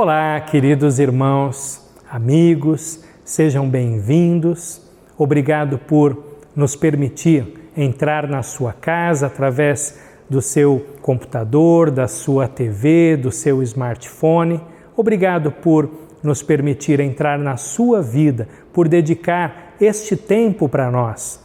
Olá, queridos irmãos, amigos, sejam bem-vindos. Obrigado por nos permitir entrar na sua casa através do seu computador, da sua TV, do seu smartphone. Obrigado por nos permitir entrar na sua vida, por dedicar este tempo para nós.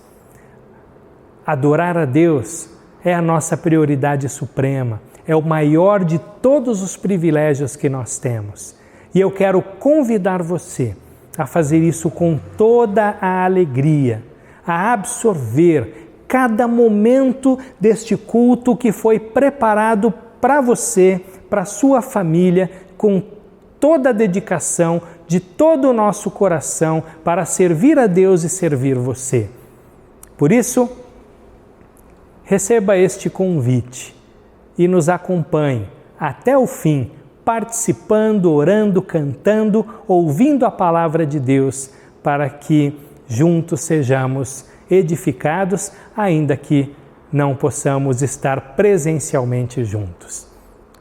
Adorar a Deus é a nossa prioridade suprema, é o maior de todos os privilégios que nós temos. E eu quero convidar você a fazer isso com toda a alegria, a absorver cada momento deste culto que foi preparado para você, para sua família, com toda a dedicação de todo o nosso coração para servir a Deus e servir você. Por isso, receba este convite e nos acompanhe até o fim, participando, orando, cantando, ouvindo a palavra de Deus, para que juntos sejamos edificados, ainda que não possamos estar presencialmente juntos.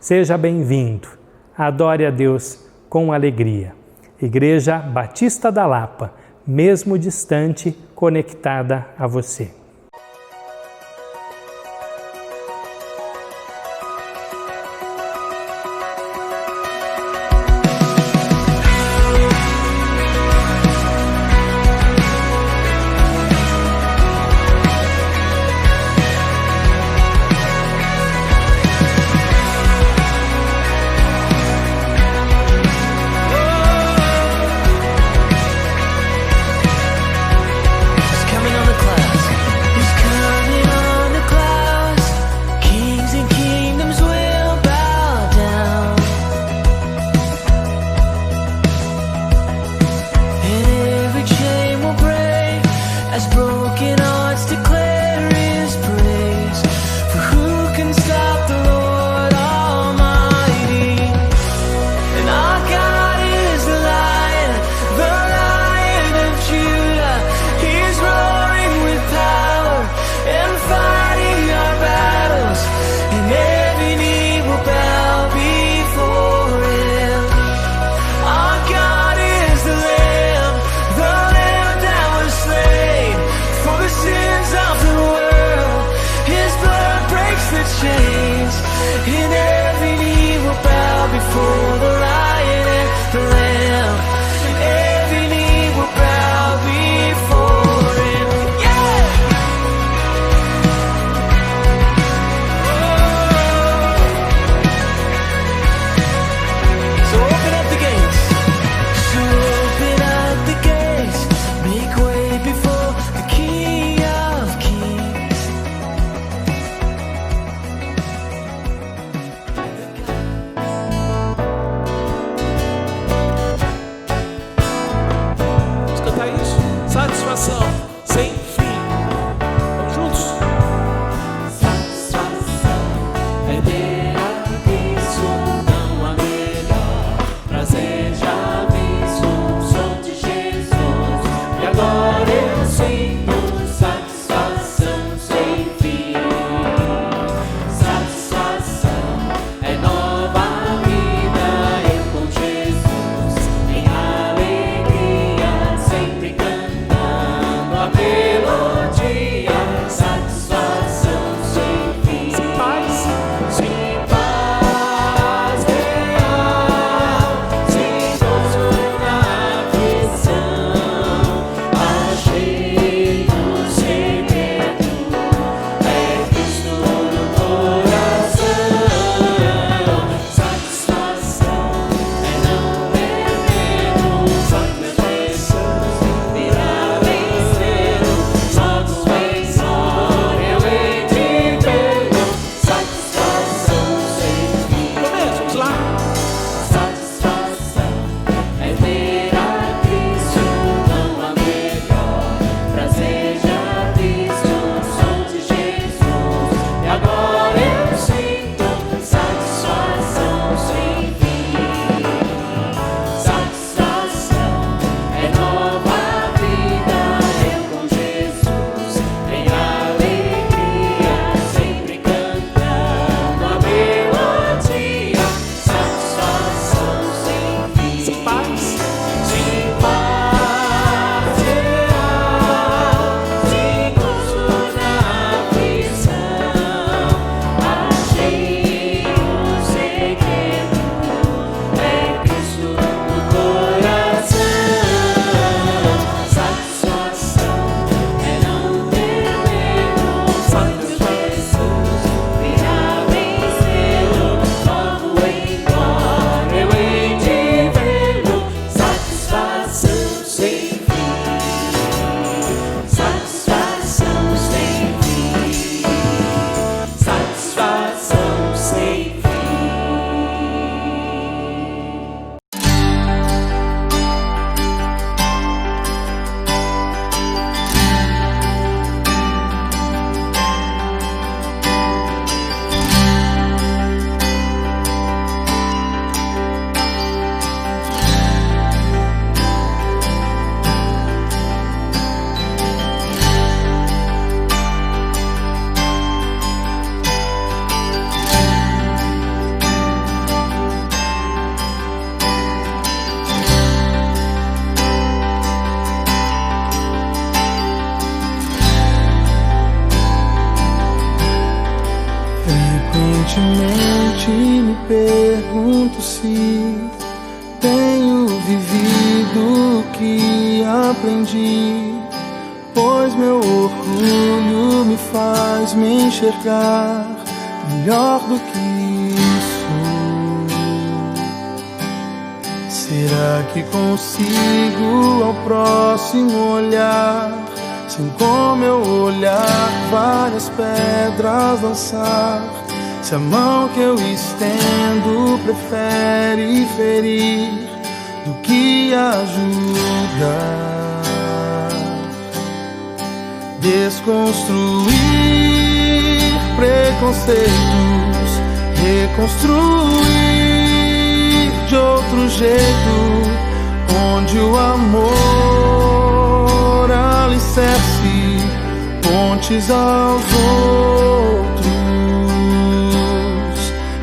Seja bem-vindo, adore a Deus com alegria. Igreja Batista da Lapa, mesmo distante, conectada a você. Coming on the clouds. tenho vivido o que aprendi, pois meu orgulho me faz me enxergar melhor do que sou. Será que consigo ao próximo olhar, sem com meu olhar várias pedras lançar? Se a mão que eu estendo prefere ferir do que ajudar, desconstruir preconceitos, reconstruir de outro jeito, onde o amor alicerce pontes aos outros.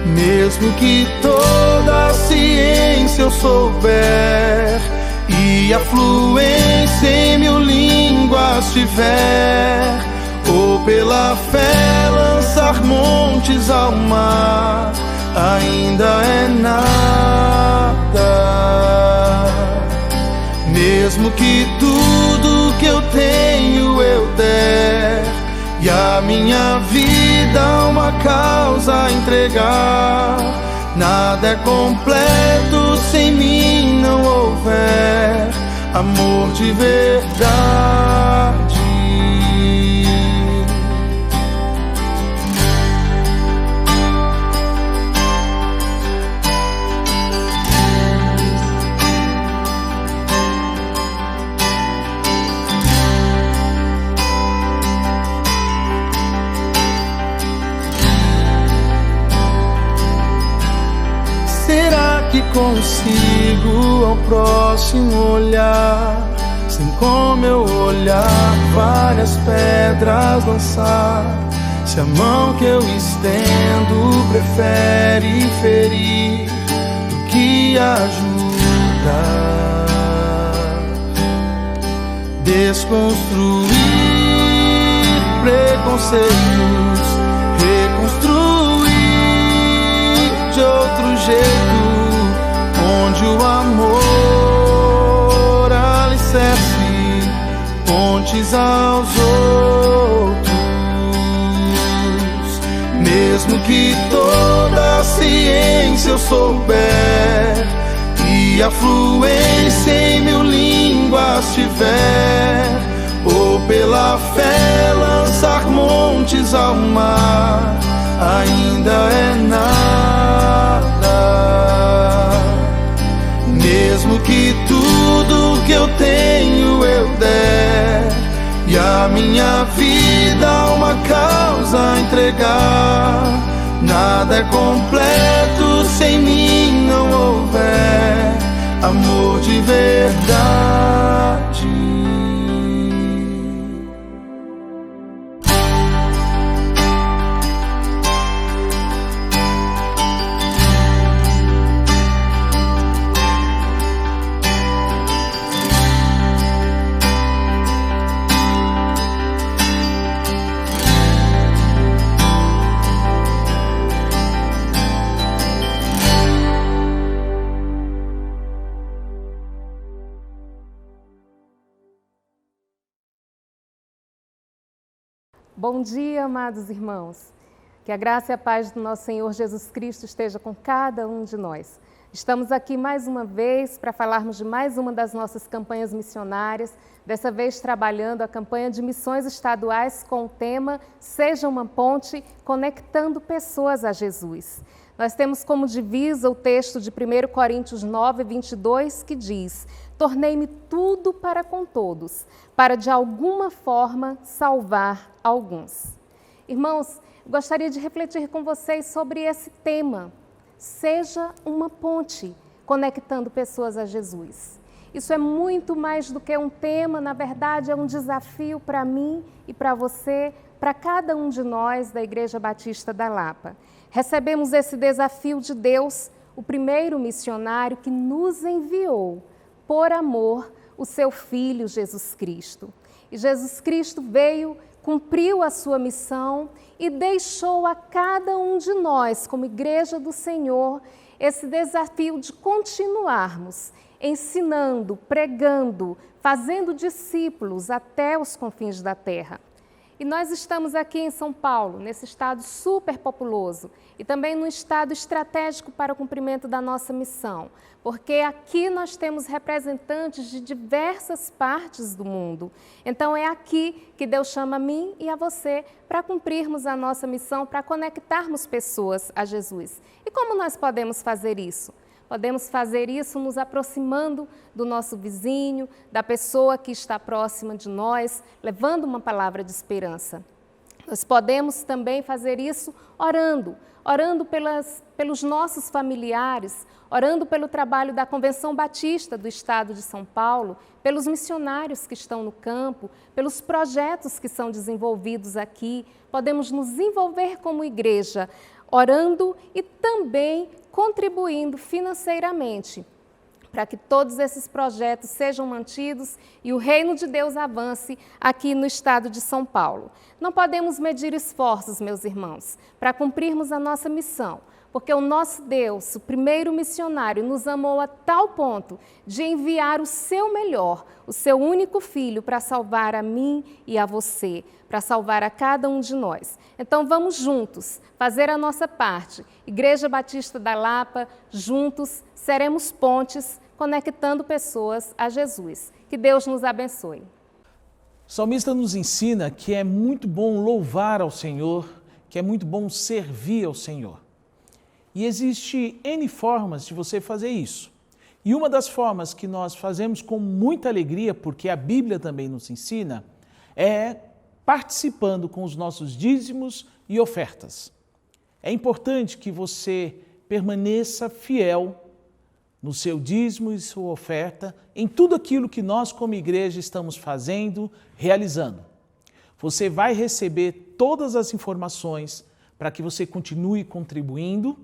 Mesmo que toda a ciência eu souber e a fluência em 1000 línguas tiver, ou pela fé lançar montes ao mar, ainda é nada. Mesmo que tudo que eu tenho eu der, e a minha vida uma causa entregar, nada é completo se em mim não houver amor de verdade. Será que consigo ao próximo olhar, sem com meu olhar várias pedras lançar? Se a mão que eu estendo prefere ferir do que ajudar, desconstruir preconceitos, reconstruir de outro jeito, onde o amor alicerce pontes aos outros. Mesmo que toda a ciência eu souber e a fluência em 1000 línguas tiver, ou pela fé lançar montes ao mar, ainda é nada. Mesmo que tudo que eu tenho eu der, e a minha vida uma causa entregar, nada é completo se em mim não houver amor de verdade. Bom dia, amados irmãos. Que a graça e a paz do nosso Senhor Jesus Cristo esteja com cada um de nós. Estamos aqui mais uma vez para falarmos de mais uma das nossas campanhas missionárias, dessa vez trabalhando a campanha de missões estaduais com o tema Seja uma Ponte, conectando pessoas a Jesus. Nós temos como divisa o texto de 1 Coríntios 9, 22, que diz: tornei-me tudo para com todos, para de alguma forma salvar alguns. Irmãos, gostaria de refletir com vocês sobre esse tema. Seja uma ponte, conectando pessoas a Jesus. Isso é muito mais do que um tema, na verdade é um desafio para mim e para você, para cada um de nós da Igreja Batista da Lapa. Recebemos esse desafio de Deus, o primeiro missionário que nos enviou, por amor, o seu Filho Jesus Cristo. E Jesus Cristo veio, cumpriu a sua missão e deixou a cada um de nós, como Igreja do Senhor, esse desafio de continuarmos ensinando, pregando, fazendo discípulos até os confins da terra. E nós estamos aqui em São Paulo, nesse estado super populoso e também num estado estratégico para o cumprimento da nossa missão, porque aqui nós temos representantes de diversas partes do mundo. Então é aqui que Deus chama a mim e a você para cumprirmos a nossa missão, para conectarmos pessoas a Jesus. E como nós podemos fazer isso? Podemos fazer isso nos aproximando do nosso vizinho, da pessoa que está próxima de nós, levando uma palavra de esperança. Nós podemos também fazer isso orando pelos nossos familiares, orando pelo trabalho da Convenção Batista do Estado de São Paulo, pelos missionários que estão no campo, pelos projetos que são desenvolvidos aqui. Podemos nos envolver como igreja, orando e também contribuindo financeiramente para que todos esses projetos sejam mantidos e o reino de Deus avance aqui no estado de São Paulo. Não podemos medir esforços, meus irmãos, para cumprirmos a nossa missão, porque o nosso Deus, o primeiro missionário, nos amou a tal ponto de enviar o seu melhor, o seu único filho, para salvar a mim e a você, para salvar a cada um de nós. Então vamos juntos fazer a nossa parte. Igreja Batista da Lapa, juntos seremos pontes conectando pessoas a Jesus. Que Deus nos abençoe. O salmista nos ensina que é muito bom louvar ao Senhor, que é muito bom servir ao Senhor. E existe N formas de você fazer isso. E uma das formas que nós fazemos com muita alegria, porque a Bíblia também nos ensina, é participando com os nossos dízimos e ofertas. É importante que você permaneça fiel no seu dízimo e sua oferta, em tudo aquilo que nós como igreja estamos fazendo, realizando. Você vai receber todas as informações para que você continue contribuindo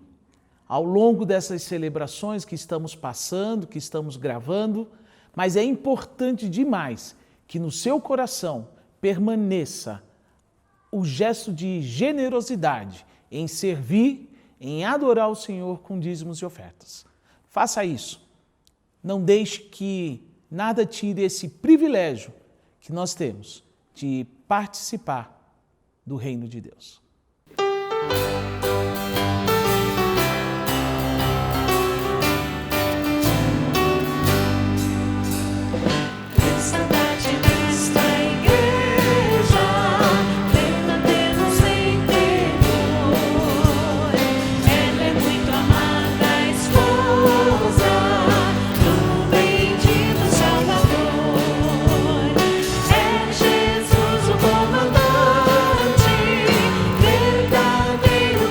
ao longo dessas celebrações que estamos passando, que estamos gravando, mas é importante demais que no seu coração permaneça o gesto de generosidade em servir, em adorar o Senhor com dízimos e ofertas. Faça isso. Não deixe que nada tire esse privilégio que nós temos de participar do reino de Deus. Jesus, o comandante, verdadeiro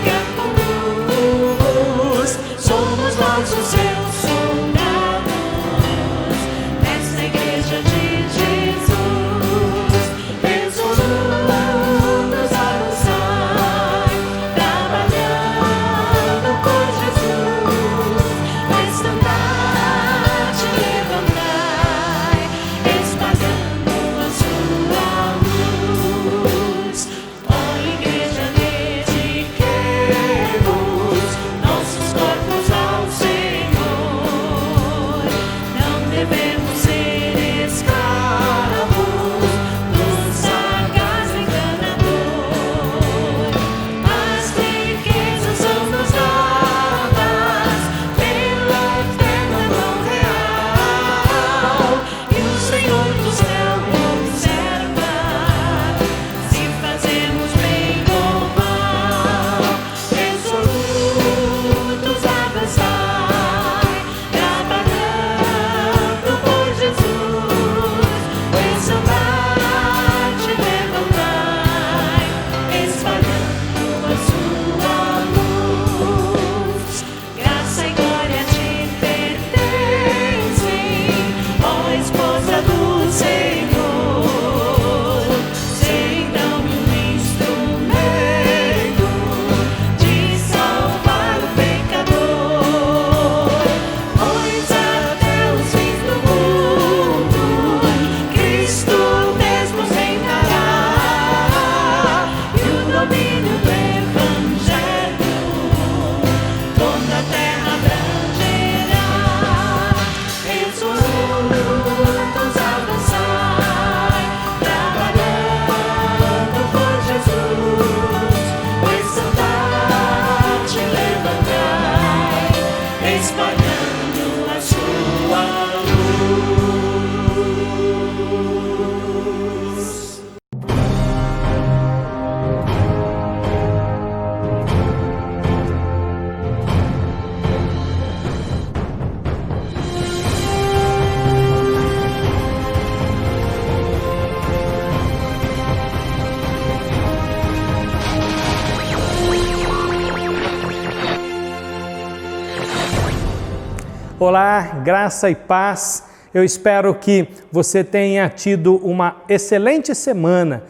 Olá, graça e paz. Eu espero que você tenha tido uma excelente semana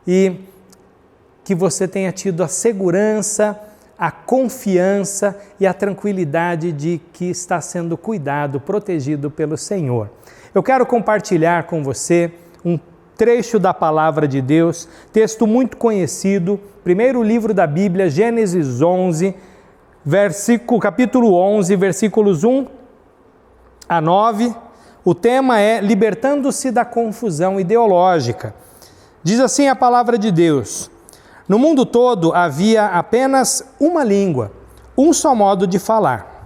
e que você tenha tido a segurança, a confiança e a tranquilidade de que está sendo cuidado, protegido pelo Senhor. Eu quero compartilhar com você um trecho da Palavra de Deus, texto muito conhecido, primeiro livro da Bíblia, Gênesis 11, capítulo 11, versículos 1 a 9. O tema é Libertando-se da confusão ideológica. Diz assim a Palavra de Deus: no mundo todo havia apenas uma língua, um só modo de falar.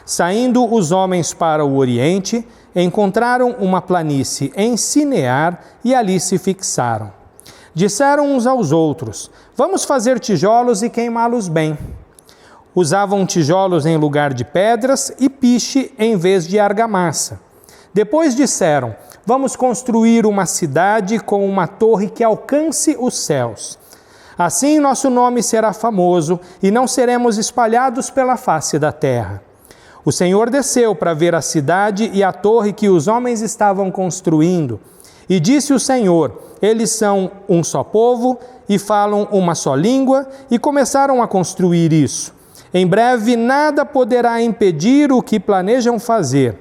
Saindo os homens para o Oriente, encontraram uma planície em Sinear e ali se fixaram. Disseram uns aos outros: vamos fazer tijolos e queimá-los bem. Usavam tijolos em lugar de pedras e piche em vez de argamassa. Depois disseram: vamos construir uma cidade com uma torre que alcance os céus. Assim nosso nome será famoso e não seremos espalhados pela face da terra. O Senhor desceu para ver a cidade e a torre que os homens estavam construindo. E disse o Senhor: eles são um só povo e falam uma só língua, e começaram a construir isso. Em breve nada poderá impedir o que planejam fazer.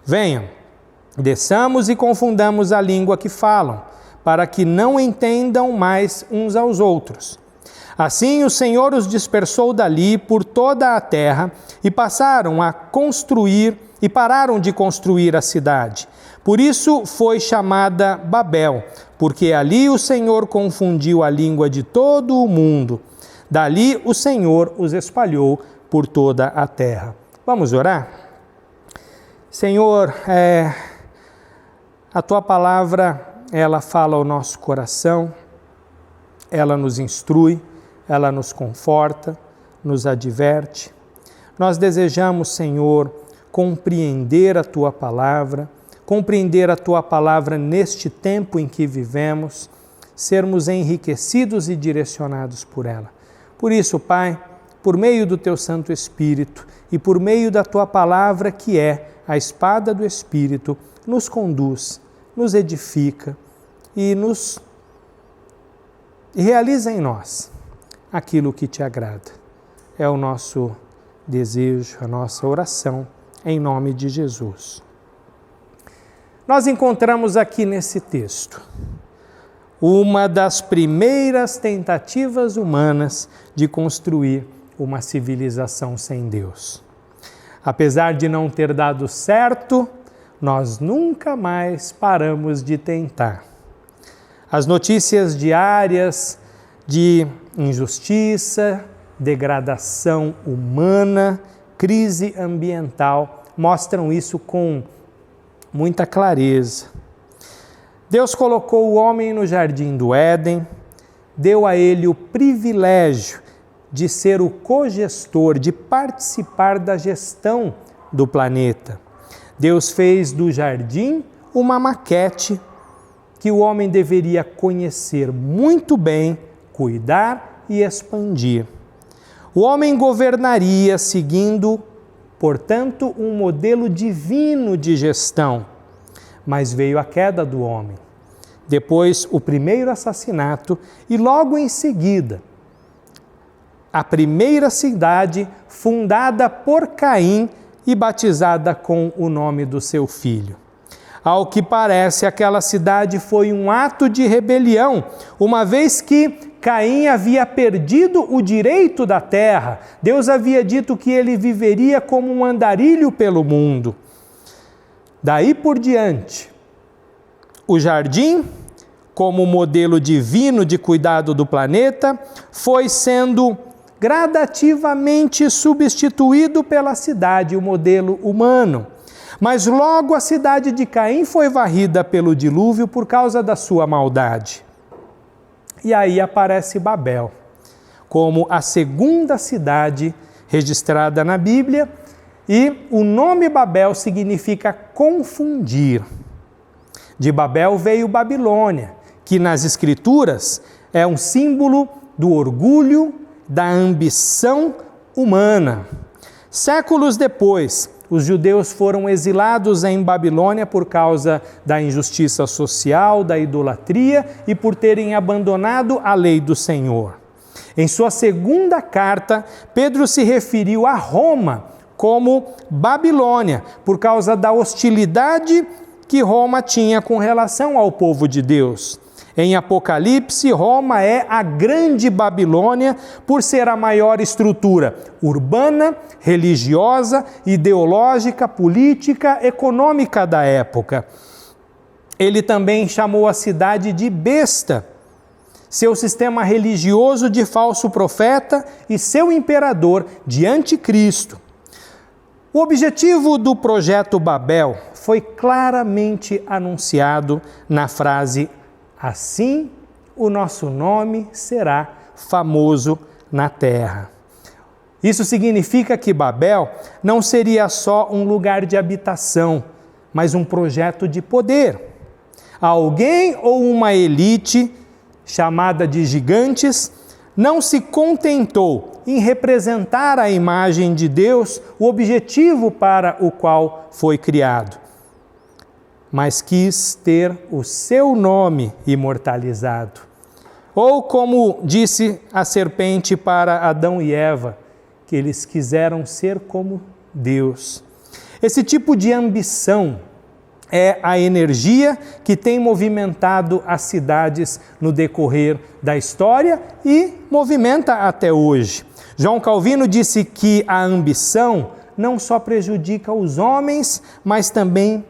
Venham, desçamos e confundamos a língua que falam, para que não entendam mais uns aos outros. Assim o Senhor os dispersou dali por toda a terra e pararam de construir a cidade. Por isso foi chamada Babel, porque ali o Senhor confundiu a língua de todo o mundo. Dali o Senhor os espalhou por toda a terra. Vamos orar? Senhor, a Tua palavra, ela fala ao nosso coração, ela nos instrui, ela nos conforta, nos adverte. Nós desejamos, Senhor, compreender a Tua palavra neste tempo em que vivemos, sermos enriquecidos e direcionados por ela. Por isso, Pai, por meio do Teu Santo Espírito e por meio da Tua palavra, que é a espada do Espírito, nos conduz, nos edifica e realiza em nós aquilo que Te agrada. É o nosso desejo, a nossa oração, em nome de Jesus. Nós encontramos aqui nesse texto uma das primeiras tentativas humanas de construir uma civilização sem Deus. Apesar de não ter dado certo, nós nunca mais paramos de tentar. As notícias diárias de injustiça, degradação humana, crise ambiental mostram isso com muita clareza. Deus colocou o homem no jardim do Éden, deu a ele o privilégio de ser o cogestor, de participar da gestão do planeta. Deus fez do jardim uma maquete que o homem deveria conhecer muito bem, cuidar e expandir. O homem governaria seguindo, portanto, um modelo divino de gestão. Mas veio a queda do homem, depois o primeiro assassinato e logo em seguida a primeira cidade fundada por Caim e batizada com o nome do seu filho. Ao que parece, aquela cidade foi um ato de rebelião, uma vez que Caim havia perdido o direito da terra. Deus havia dito que ele viveria como um andarilho pelo mundo. Daí por diante, o jardim, como modelo divino de cuidado do planeta, foi sendo gradativamente substituído pela cidade, o modelo humano. Mas logo a cidade de Caim foi varrida pelo dilúvio por causa da sua maldade. E aí aparece Babel, como a segunda cidade registrada na Bíblia, e o nome Babel significa confundir. De Babel veio Babilônia, que nas Escrituras é um símbolo do orgulho, da ambição humana. Séculos depois, os judeus foram exilados em Babilônia por causa da injustiça social, da idolatria e por terem abandonado a lei do Senhor. Em sua segunda carta, Pedro se referiu a Roma como Babilônia, por causa da hostilidade que Roma tinha com relação ao povo de Deus. Em Apocalipse, Roma é a grande Babilônia por ser a maior estrutura urbana, religiosa, ideológica, política, econômica da época. Ele também chamou a cidade de besta, seu sistema religioso de falso profeta e seu imperador de anticristo. O objetivo do projeto Babel foi claramente anunciado na frase: assim o nosso nome será famoso na terra. Isso significa que Babel não seria só um lugar de habitação, mas um projeto de poder. Alguém ou uma elite, chamada de gigantes, não se contentou em representar a imagem de Deus, o objetivo para o qual foi criado, mas quis ter o seu nome imortalizado. Ou como disse a serpente para Adão e Eva, que eles quiseram ser como Deus. Esse tipo de ambição é a energia que tem movimentado as cidades no decorrer da história e movimenta até hoje. João Calvino disse que a ambição não só prejudica os homens, mas também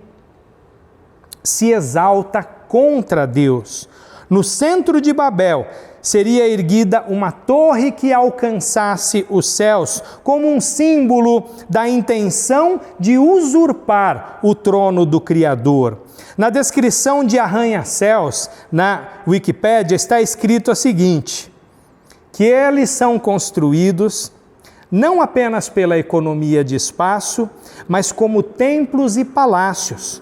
se exalta contra Deus. No centro de Babel seria erguida uma torre que alcançasse os céus, como um símbolo da intenção de usurpar o trono do Criador. Na descrição de arranha-céus, na Wikipédia, está escrito o seguinte: que eles são construídos não apenas pela economia de espaço, mas como templos e palácios.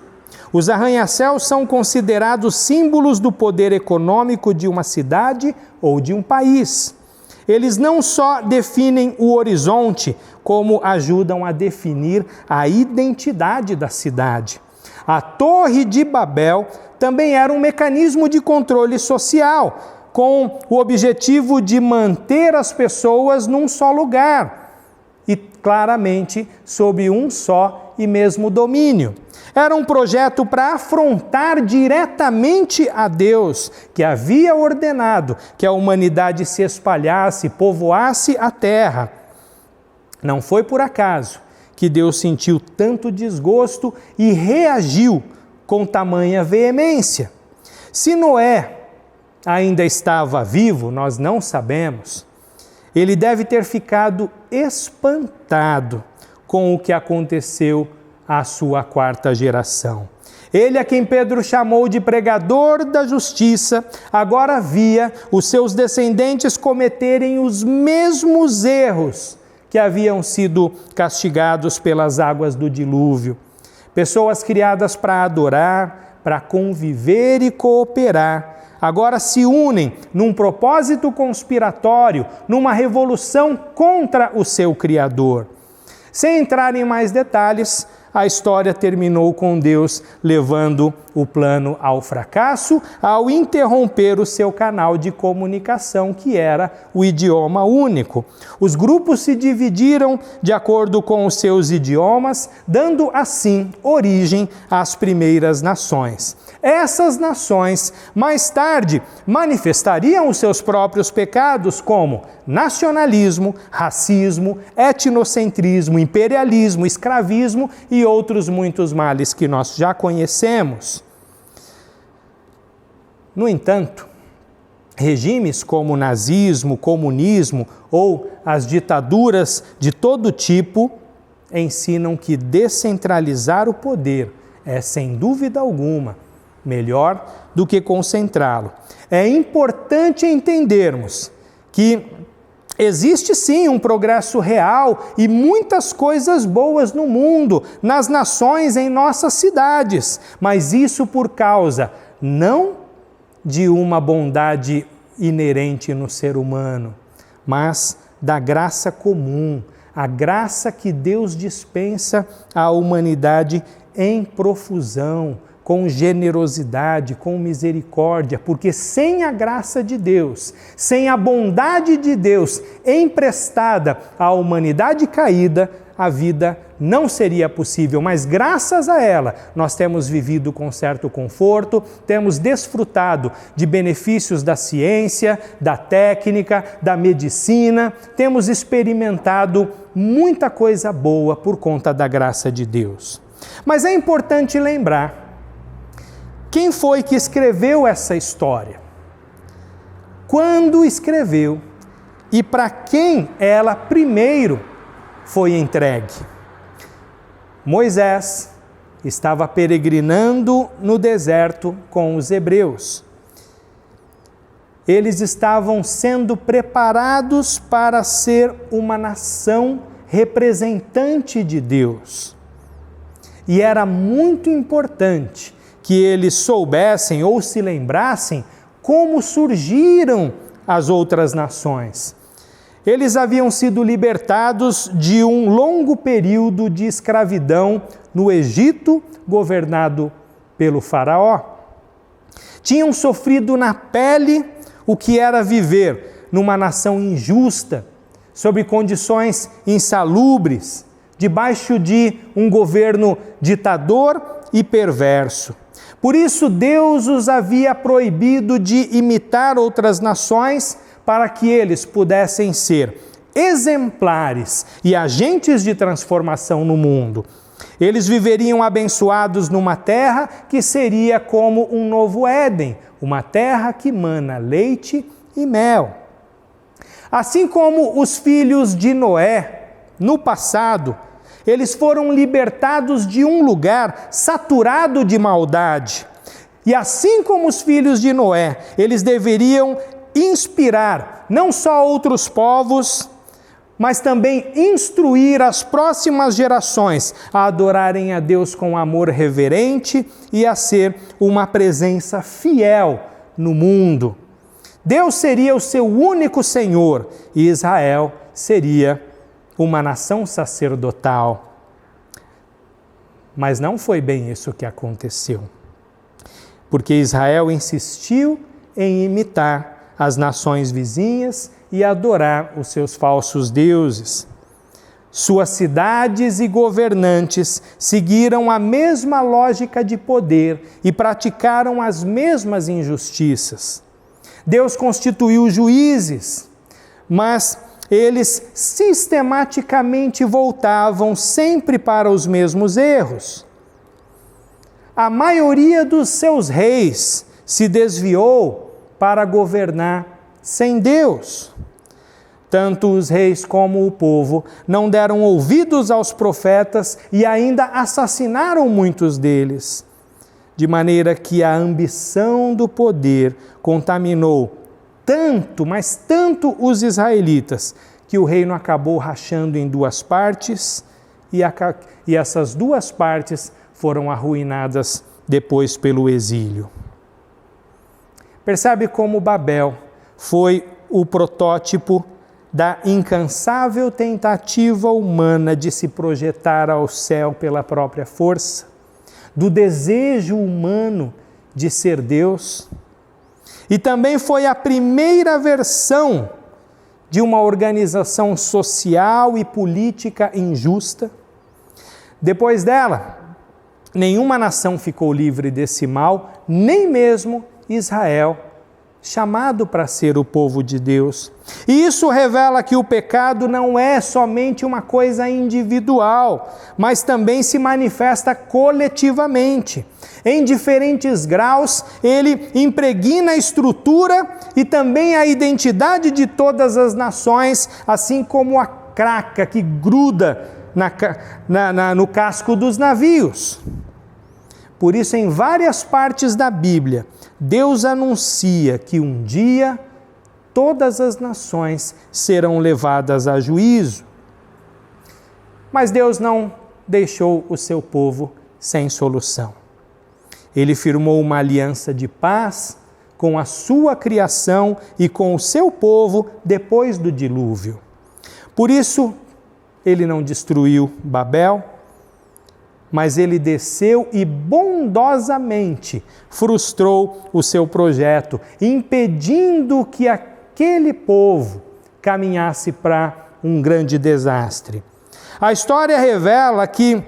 Os arranha-céus são considerados símbolos do poder econômico de uma cidade ou de um país. Eles não só definem o horizonte, como ajudam a definir a identidade da cidade. A Torre de Babel também era um mecanismo de controle social, com o objetivo de manter as pessoas num só lugar e, claramente, sob um só e mesmo domínio. Era um projeto para afrontar diretamente a Deus, que havia ordenado que a humanidade se espalhasse, povoasse a terra. Não foi por acaso que Deus sentiu tanto desgosto e reagiu com tamanha veemência. Se Noé ainda estava vivo, nós não sabemos, ele deve ter ficado espantado com o que aconteceu à sua quarta geração. Ele, a quem Pedro chamou de pregador da justiça, agora via os seus descendentes cometerem os mesmos erros que haviam sido castigados pelas águas do dilúvio. Pessoas criadas para adorar, para conviver e cooperar, agora se unem num propósito conspiratório, numa revolução contra o seu Criador. Sem entrar em mais detalhes, a história terminou com Deus levando o plano ao fracasso ao interromper o seu canal de comunicação, que era o idioma único. Os grupos se dividiram de acordo com os seus idiomas, dando assim origem às primeiras nações. Essas nações, mais tarde, manifestariam os seus próprios pecados como nacionalismo, racismo, etnocentrismo, imperialismo, escravismo e outros muitos males que nós já conhecemos. No entanto, regimes como o nazismo, comunismo ou as ditaduras de todo tipo ensinam que descentralizar o poder é, sem dúvida alguma, melhor do que concentrá-lo. É importante entendermos que existe sim um progresso real e muitas coisas boas no mundo, nas nações, em nossas cidades, mas isso por causa não de uma bondade inerente no ser humano, mas da graça comum, a graça que Deus dispensa à humanidade em profusão, com generosidade, com misericórdia, porque sem a graça de Deus, sem a bondade de Deus emprestada à humanidade caída, a vida não seria possível, mas graças a ela nós temos vivido com certo conforto, temos desfrutado de benefícios da ciência, da técnica, da medicina, temos experimentado muita coisa boa por conta da graça de Deus. Mas é importante lembrar quem foi que escreveu essa história, quando escreveu e para quem ela primeiro foi entregue. Moisés estava peregrinando no deserto com os hebreus. Eles estavam sendo preparados para ser uma nação representante de Deus. E era muito importante que eles soubessem ou se lembrassem como surgiram as outras nações. Eles haviam sido libertados de um longo período de escravidão no Egito, governado pelo faraó. Tinham sofrido na pele o que era viver numa nação injusta, sob condições insalubres, debaixo de um governo ditador e perverso. Por isso, Deus os havia proibido de imitar outras nações, para que eles pudessem ser exemplares e agentes de transformação no mundo. Eles viveriam abençoados numa terra que seria como um novo Éden, uma terra que mana leite e mel. Assim como os filhos de Noé, no passado, eles foram libertados de um lugar saturado de maldade. E assim como os filhos de Noé, eles deveriam inspirar não só outros povos, mas também instruir as próximas gerações a adorarem a Deus com amor reverente e a ser uma presença fiel no mundo. Deus seria o seu único Senhor e Israel seria uma nação sacerdotal. Mas não foi bem isso que aconteceu, porque Israel insistiu em imitar as nações vizinhas e adorar os seus falsos deuses. Suas cidades e governantes seguiram a mesma lógica de poder e praticaram as mesmas injustiças. Deus constituiu juízes, mas eles sistematicamente voltavam sempre para os mesmos erros. A maioria dos seus reis se desviou para governar sem Deus. Tanto os reis como o povo não deram ouvidos aos profetas e ainda assassinaram muitos deles, de maneira que a ambição do poder contaminou tanto, mas tanto os israelitas, que o reino acabou rachando em duas partes e essas duas partes foram arruinadas depois pelo exílio. Percebe como Babel foi o protótipo da incansável tentativa humana de se projetar ao céu pela própria força, do desejo humano de ser Deus, e também foi a primeira versão de uma organização social e política injusta. Depois dela, nenhuma nação ficou livre desse mal, nem mesmo Israel, chamado para ser o povo de Deus. E isso revela que o pecado não é somente uma coisa individual, mas também se manifesta coletivamente. Em diferentes graus, ele impregna a estrutura e também a identidade de todas as nações, assim como a craca que gruda no casco dos navios. Por isso, em várias partes da Bíblia, Deus anuncia que um dia todas as nações serão levadas a juízo. Mas Deus não deixou o seu povo sem solução. Ele firmou uma aliança de paz com a sua criação e com o seu povo depois do dilúvio. Por isso, ele não destruiu Babel, mas ele desceu e bondosamente frustrou o seu projeto, impedindo que aquele povo caminhasse para um grande desastre. A história revela que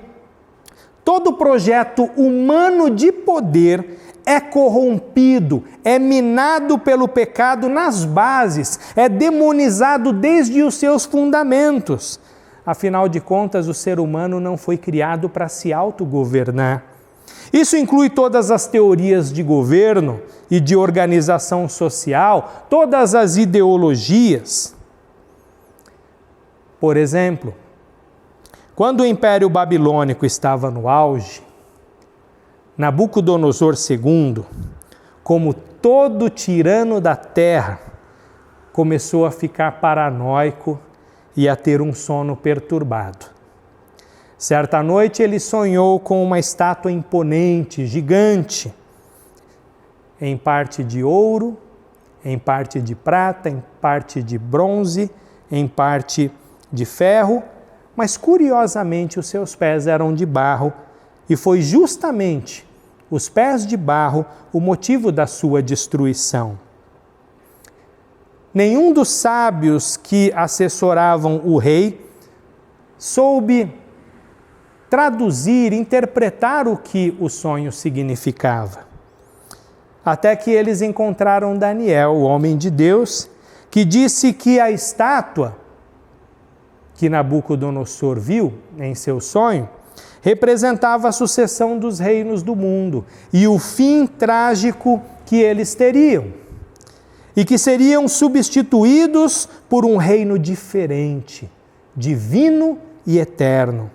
todo projeto humano de poder é corrompido, é minado pelo pecado nas bases, é demonizado desde os seus fundamentos. Afinal de contas, o ser humano não foi criado para se autogovernar. Isso inclui todas as teorias de governo e de organização social, todas as ideologias. Por exemplo, quando o Império Babilônico estava no auge, Nabucodonosor II, como todo tirano da terra, começou a ficar paranoico e a ter um sono perturbado. Certa noite ele sonhou com uma estátua imponente, gigante, em parte de ouro, em parte de prata, em parte de bronze, em parte de ferro, mas curiosamente os seus pés eram de barro, e foi justamente os pés de barro o motivo da sua destruição. Nenhum dos sábios que assessoravam o rei soube traduzir, interpretar o que o sonho significava. Até que eles encontraram Daniel, o homem de Deus, que disse que a estátua que Nabucodonosor viu em seu sonho representava a sucessão dos reinos do mundo e o fim trágico que eles teriam, e que seriam substituídos por um reino diferente, divino e eterno.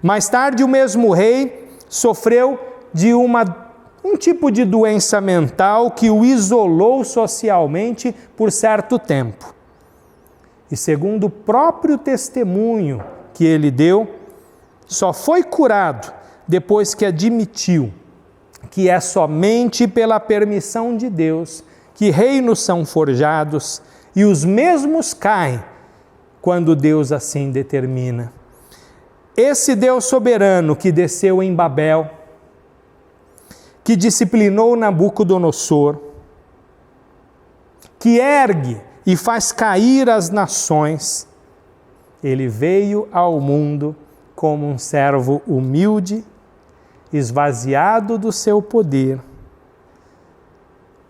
Mais tarde, o mesmo rei sofreu de um tipo de doença mental que o isolou socialmente por certo tempo. E segundo o próprio testemunho que ele deu, só foi curado depois que admitiu que é somente pela permissão de Deus que reinos são forjados e os mesmos caem quando Deus assim determina. Esse Deus soberano que desceu em Babel, que disciplinou Nabucodonosor, que ergue e faz cair as nações, ele veio ao mundo como um servo humilde, esvaziado do seu poder,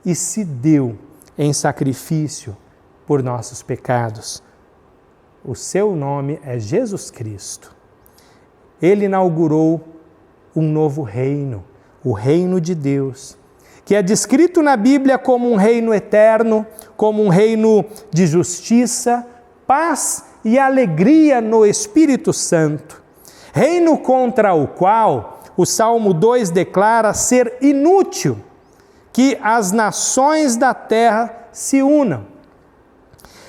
e se deu em sacrifício por nossos pecados. O seu nome é Jesus Cristo. Ele inaugurou um novo reino, o reino de Deus, que é descrito na Bíblia como um reino eterno, como um reino de justiça, paz e alegria no Espírito Santo. Reino contra o qual o Salmo 2 declara ser inútil que as nações da terra se unam.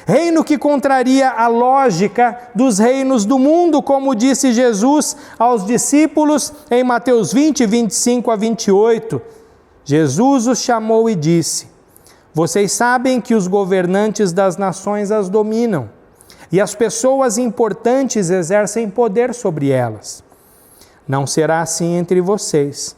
Reino que contraria a lógica dos reinos do mundo, como disse Jesus aos discípulos em Mateus 20, 25 a 28. Jesus os chamou e disse: vocês sabem que os governantes das nações as dominam, e as pessoas importantes exercem poder sobre elas. Não será assim entre vocês.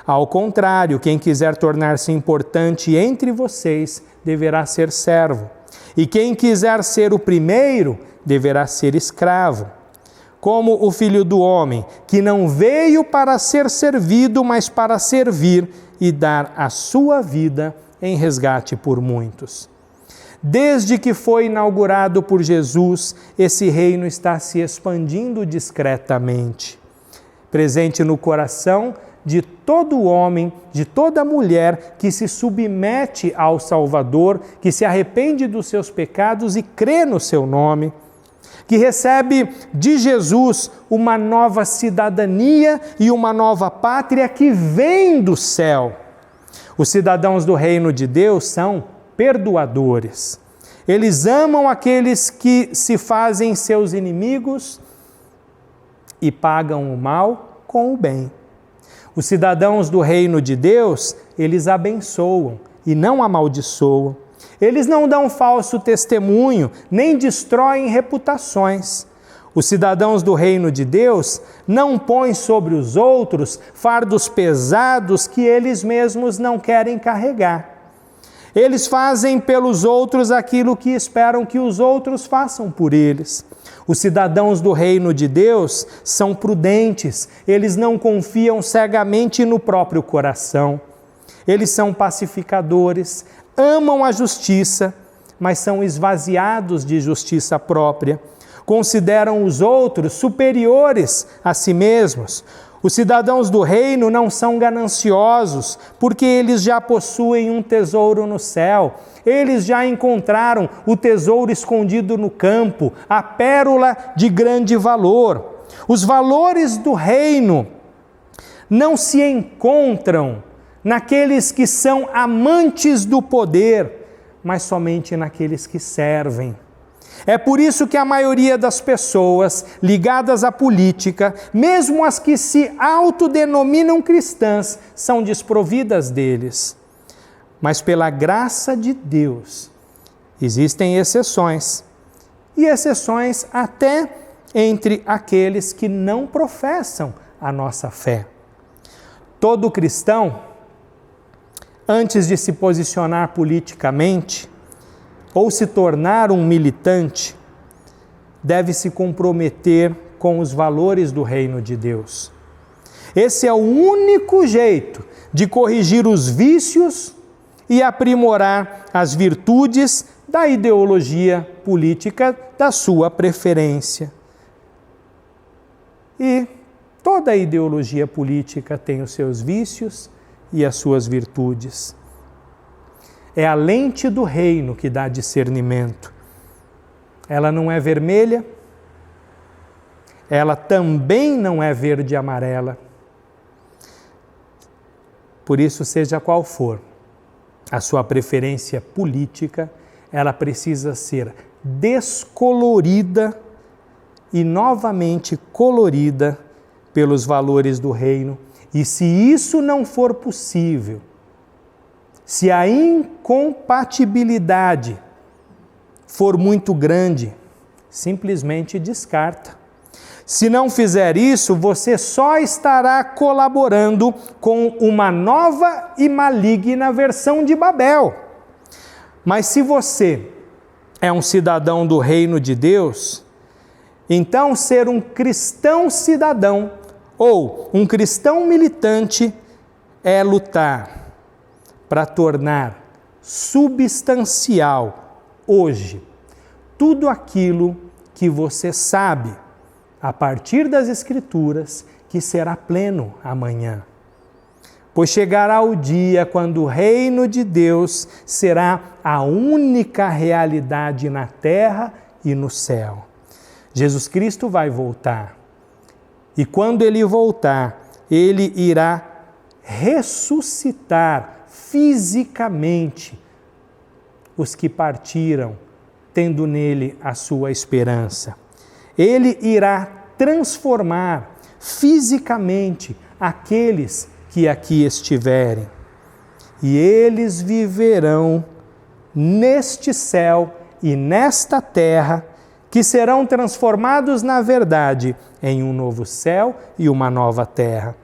Ao contrário, quem quiser tornar-se importante entre vocês deverá ser servo. E quem quiser ser o primeiro deverá ser escravo. Como o Filho do Homem, que não veio para ser servido, mas para servir e dar a sua vida em resgate por muitos. Desde que foi inaugurado por Jesus, esse reino está se expandindo discretamente, presente no coração de todo homem, de toda mulher que se submete ao Salvador, que se arrepende dos seus pecados e crê no seu nome, que recebe de Jesus uma nova cidadania e uma nova pátria que vem do céu. Os cidadãos do reino de Deus são perdoadores. Eles amam aqueles que se fazem seus inimigos e pagam o mal com o bem. Os cidadãos do reino de Deus, eles abençoam e não amaldiçoam. Eles não dão falso testemunho, nem destroem reputações. Os cidadãos do reino de Deus não põem sobre os outros fardos pesados que eles mesmos não querem carregar. Eles fazem pelos outros aquilo que esperam que os outros façam por eles. Os cidadãos do reino de Deus são prudentes, eles não confiam cegamente no próprio coração. Eles são pacificadores, amam a justiça, mas são esvaziados de justiça própria. Consideram os outros superiores a si mesmos. Os cidadãos do reino não são gananciosos, porque eles já possuem um tesouro no céu. Eles já encontraram o tesouro escondido no campo, a pérola de grande valor. Os valores do reino não se encontram naqueles que são amantes do poder, mas somente naqueles que servem. É por isso que a maioria das pessoas ligadas à política, mesmo as que se autodenominam cristãs, são desprovidas deles. Mas pela graça de Deus, existem exceções, e exceções até entre aqueles que não professam a nossa fé. Todo cristão, antes de se posicionar politicamente, ou se tornar um militante, deve se comprometer com os valores do reino de Deus. Esse é o único jeito de corrigir os vícios e aprimorar as virtudes da ideologia política da sua preferência. E toda ideologia política tem os seus vícios e as suas virtudes. É a lente do reino que dá discernimento. Ela não é vermelha, ela também não é verde e amarela. Por isso, seja qual for a sua preferência política, ela precisa ser descolorida e novamente colorida pelos valores do reino. E se isso não for possível, se a incompatibilidade for muito grande, simplesmente descarta. Se não fizer isso, você só estará colaborando com uma nova e maligna versão de Babel. Mas se você é um cidadão do reino de Deus, então ser um cristão cidadão ou um cristão militante é lutar para tornar substancial hoje tudo aquilo que você sabe a partir das Escrituras que será pleno amanhã. Pois chegará o dia quando o reino de Deus será a única realidade na terra e no céu. Jesus Cristo vai voltar. E quando Ele voltar, Ele irá ressuscitar fisicamente os que partiram, tendo nele a sua esperança. Ele irá transformar fisicamente aqueles que aqui estiverem. E eles viverão neste céu e nesta terra, que serão transformados na verdade em um novo céu e uma nova terra.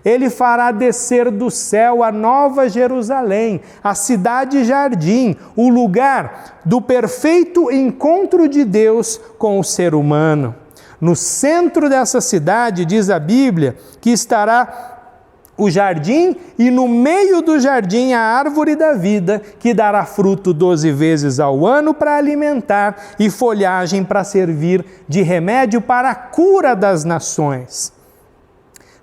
Ele fará descer do céu a nova Jerusalém, a cidade-jardim, o lugar do perfeito encontro de Deus com o ser humano. No centro dessa cidade, diz a Bíblia, que estará o jardim e no meio do jardim a árvore da vida, que dará fruto 12 vezes ao ano para alimentar e folhagem para servir de remédio para a cura das nações.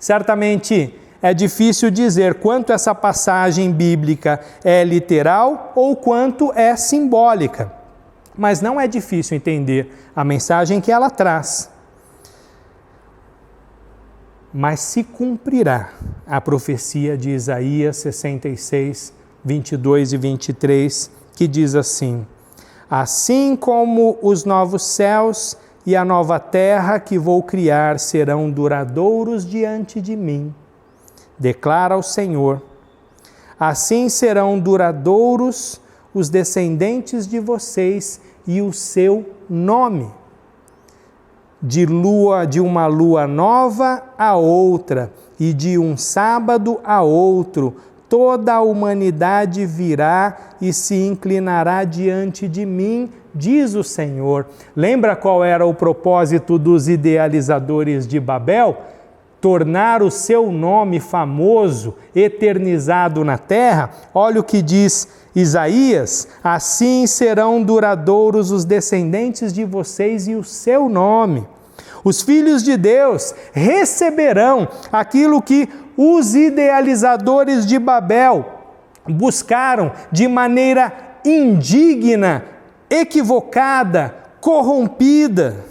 Certamente é difícil dizer quanto essa passagem bíblica é literal ou quanto é simbólica, mas não é difícil entender a mensagem que ela traz. Mas se cumprirá a profecia de Isaías 66, 22 e 23, que diz assim: assim como os novos céus e a nova terra que vou criar serão duradouros diante de mim, declara o Senhor. Assim serão duradouros os descendentes de vocês e o seu nome. de uma lua nova a outra, e de um sábado a outro, toda a humanidade virá e se inclinará diante de mim, diz o Senhor. Lembra qual era o propósito dos idealizadores de Babel? Tornar o seu nome famoso, eternizado na terra. Olha o que diz Isaías: assim serão duradouros os descendentes de vocês e o seu nome. Os filhos de Deus receberão aquilo que os idealizadores de Babel buscaram de maneira indigna, equivocada, corrompida.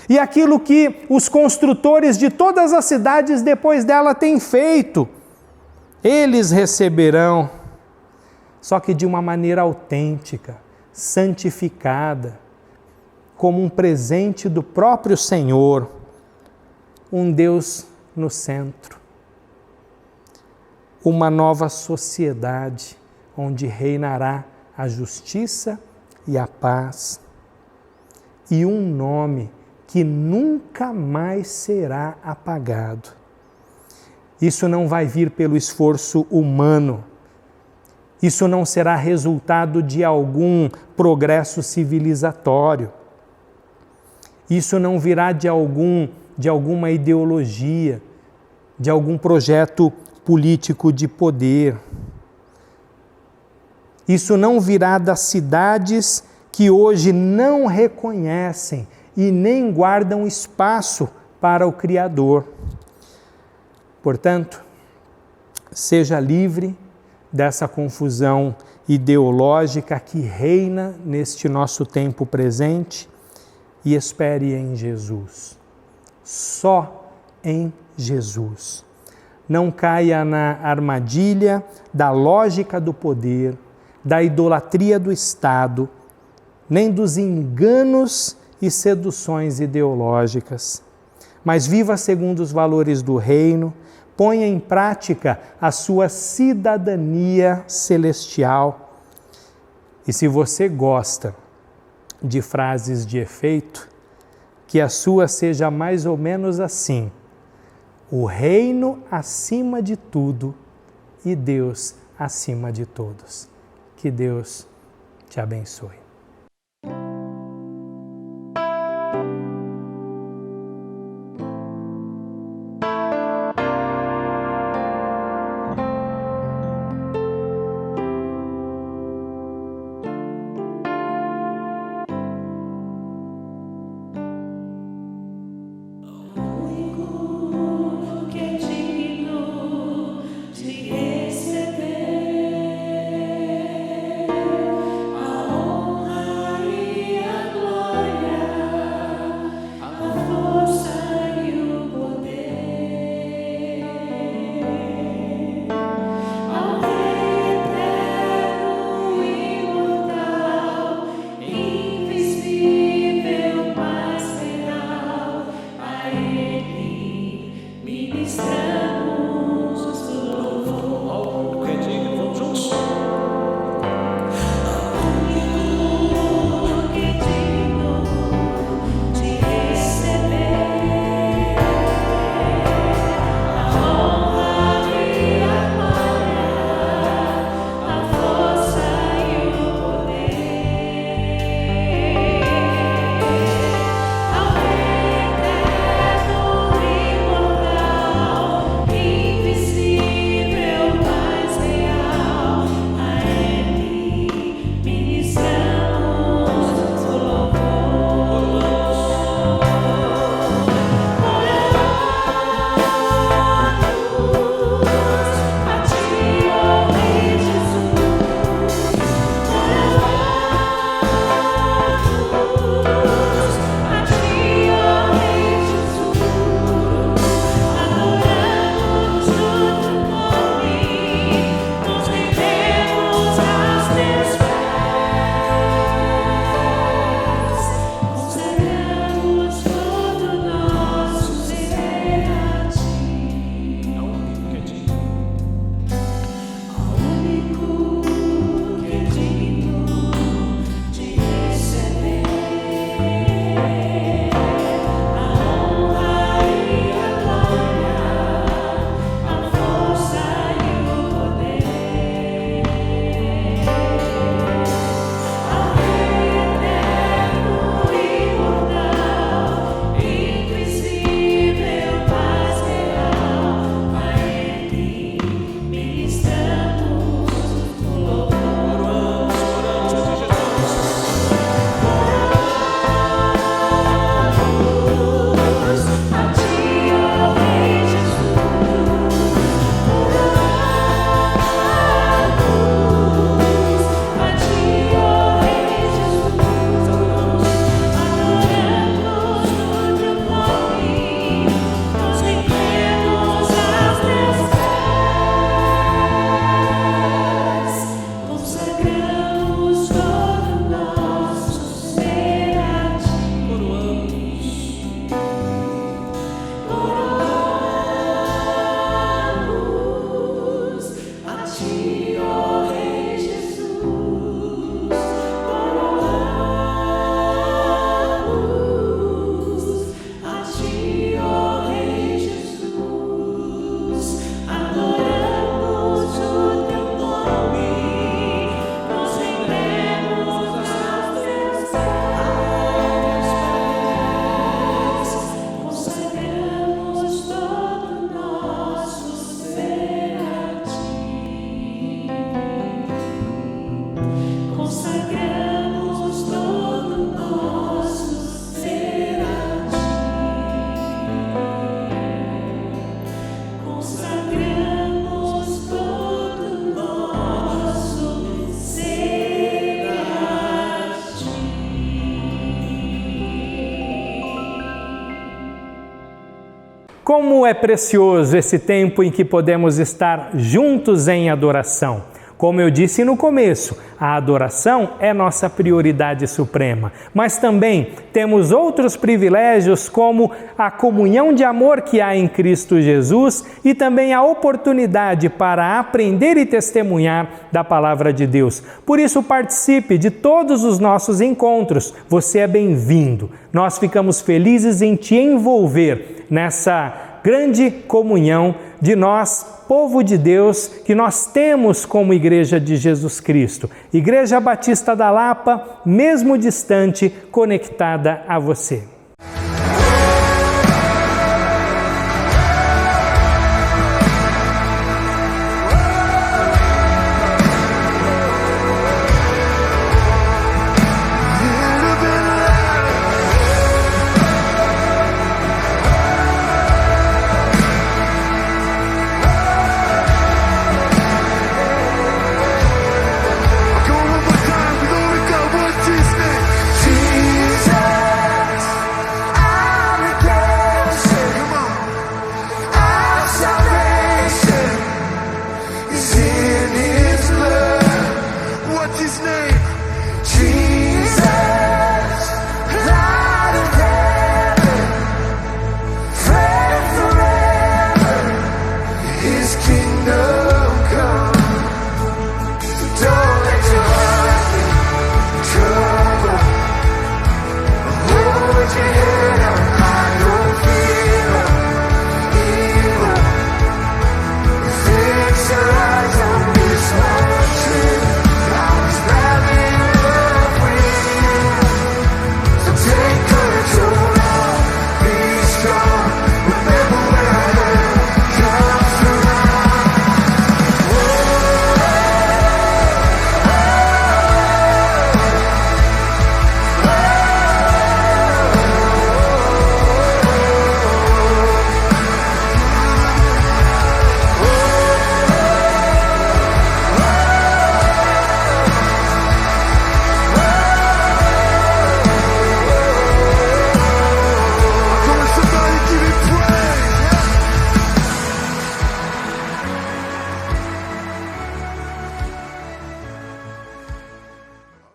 E aquilo que os construtores de todas as cidades depois dela têm feito, eles receberão, só que de uma maneira autêntica, santificada, como um presente do próprio Senhor, um Deus no centro. Uma nova sociedade onde reinará a justiça e a paz, e um nome que nunca mais será apagado. Isso não vai vir pelo esforço humano, isso não será resultado de algum progresso civilizatório, isso não virá de alguma ideologia, de algum projeto político de poder. Isso não virá das cidades que hoje não reconhecem e nem guardam espaço para o Criador. Portanto, seja livre dessa confusão ideológica que reina neste nosso tempo presente e espere em Jesus. Só em Jesus. Não caia na armadilha da lógica do poder, da idolatria do Estado, nem dos enganos e seduções ideológicas, mas viva segundo os valores do reino, ponha em prática a sua cidadania celestial. E se você gosta de frases de efeito, que a sua seja mais ou menos assim: o reino acima de tudo e Deus acima de todos. Que Deus te abençoe. All Como é precioso esse tempo em que podemos estar juntos em adoração. Como eu disse no começo, a adoração é nossa prioridade suprema, mas também temos outros privilégios como a comunhão de amor que há em Cristo Jesus e também a oportunidade para aprender e testemunhar da Palavra de Deus. Por isso, participe de todos os nossos encontros. Você é bem-vindo. Nós ficamos felizes em te envolver nessa grande comunhão de nós, povo de Deus, que nós temos como Igreja de Jesus Cristo. Igreja Batista da Lapa, mesmo distante, conectada a você.